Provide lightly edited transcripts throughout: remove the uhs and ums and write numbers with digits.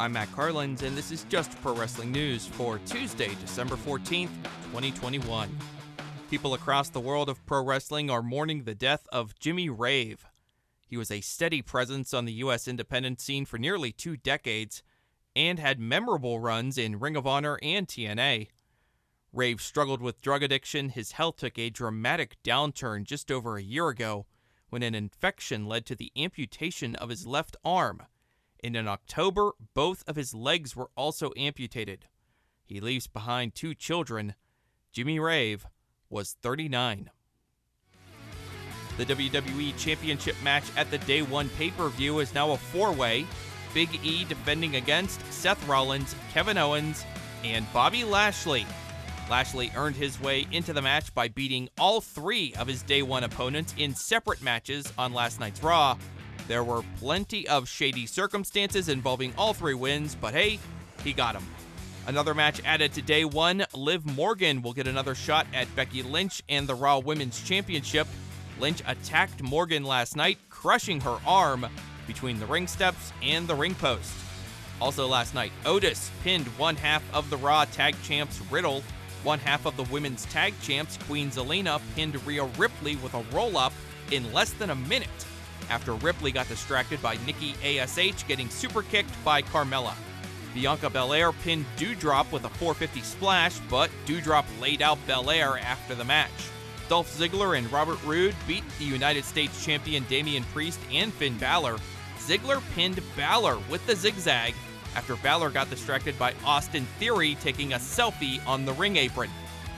I'm Matt Carlins, and this is Just Pro Wrestling News for Tuesday, December 14th, 2021. People across the world of pro wrestling are mourning the death of Jimmy Rave. He was a steady presence on the U.S. independent scene for nearly 2 decades and had memorable runs in Ring of Honor and TNA. Rave struggled with drug addiction. His health took a dramatic downturn just over a year ago when an infection led to the amputation of his left arm. And in October, both of his legs were also amputated. He leaves behind 2 children. Jimmy Rave was 39. The WWE Championship match at the Day 1 pay-per-view is now a 4-way. Big E defending against Seth Rollins, Kevin Owens, and Bobby Lashley. Lashley earned his way into the match by beating all 3 of his Day 1 opponents in separate matches on last night's Raw. There were plenty of shady circumstances involving all 3 wins, but hey, he got them. Another match added to Day 1, Liv Morgan will get another shot at Becky Lynch and the Raw Women's Championship. Lynch attacked Morgan last night, crushing her arm between the ring steps and the ring post. Also last night, Otis pinned one half of the Raw Tag Champs Riddle. One half of the Women's Tag Champs, Queen Zelina, pinned Rhea Ripley with a roll-up in less than a minute after Ripley got distracted by Nikki ASH getting super kicked by Carmella. Bianca Belair pinned Doudrop with a 450 splash, but Doudrop laid out Belair after the match. Dolph Ziggler and Robert Roode beat the United States champion Damian Priest and Finn Balor. Ziggler pinned Balor with the zigzag after Balor got distracted by Austin Theory taking a selfie on the ring apron.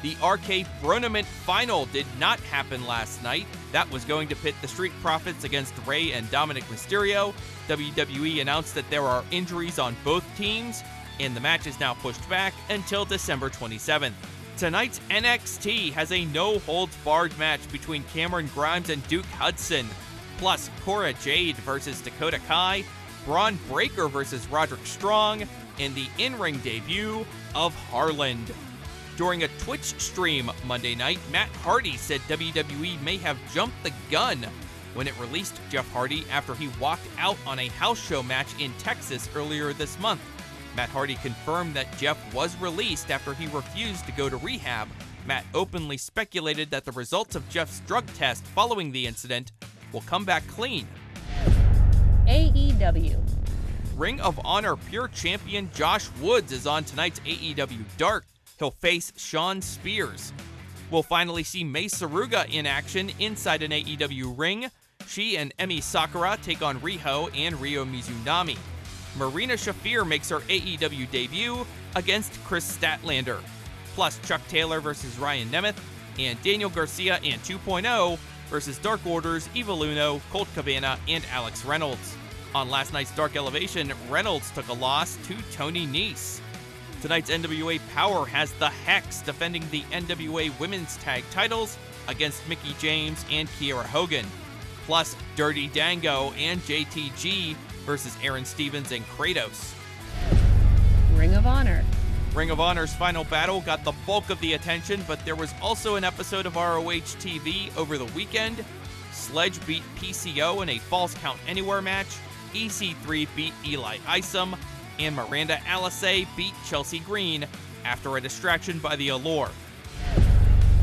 The RK Bronament final did not happen last night. That was going to pit the Street Profits against Rey and Dominic Mysterio. WWE announced that there are injuries on both teams, and the match is now pushed back until December 27th. Tonight's NXT has a no-holds-barred match between Cameron Grimes and Duke Hudson, plus Cora Jade versus Dakota Kai, Braun Breaker versus Roderick Strong, and the in-ring debut of Harland. During a Twitch stream Monday night, Matt Hardy said WWE may have jumped the gun when it released Jeff Hardy after he walked out on a house show match in Texas earlier this month. Matt Hardy confirmed that Jeff was released after he refused to go to rehab. Matt openly speculated that the results of Jeff's drug test following the incident will come back clean. AEW. Ring of Honor Pure Champion Josh Woods is on tonight's AEW Dark. He'll face Shawn Spears. We'll finally see Mei Suruga in action inside an AEW ring. She and Emi Sakura take on Riho and Ryo Mizunami. Marina Shafir makes her AEW debut against Chris Statlander. Plus Chuck Taylor versus Ryan Nemeth, and Daniel Garcia and 2.0 versus Dark Order's Evil Uno, Colt Cabana, and Alex Reynolds. On last night's Dark Elevation, Reynolds took a loss to Tony Nese. Tonight's NWA Power has the Hex defending the NWA Women's Tag titles against Mickie James and Kiera Hogan. Plus Dirty Dango and JTG versus Aaron Stevens and Kratos. Ring of Honor. Ring of Honor's final battle got the bulk of the attention, but there was also an episode of ROH TV over the weekend. Sledge beat PCO in a Falls Count Anywhere match. EC3 beat Eli Isom, and Miranda Alice beat Chelsea Green after a distraction by the Allure.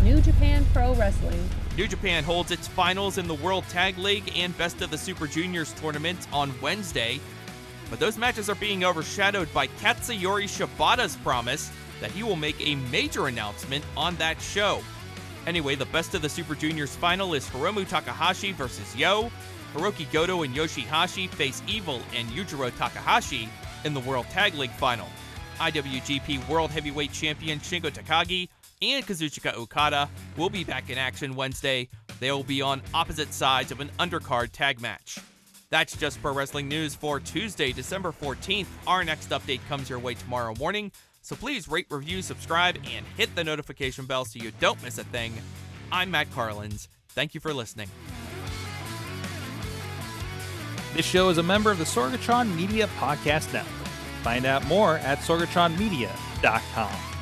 New Japan Pro Wrestling. New Japan holds its finals in the World Tag League and Best of the Super Juniors tournament on Wednesday, but those matches are being overshadowed by Katsuyori Shibata's promise that he will make a major announcement on that show. Anyway, the Best of the Super Juniors final is Hiromu Takahashi versus Yo. Hiroki Goto and Yoshihashi face Evil and Yujiro Takahashi in the World Tag League final. IWGP World Heavyweight Champion Shingo Takagi and Kazuchika Okada will be back in action Wednesday. They will be on opposite sides of an undercard tag match. That's Just Pro Wrestling News for Tuesday, December 14th. Our next update comes your way tomorrow morning, so please rate, review, subscribe, and hit the notification bell so you don't miss a thing. I'm Matt Carlins. Thank you for listening. This show is a member of the Sorgatron Media Podcast Network. Find out more at sorgatronmedia.com.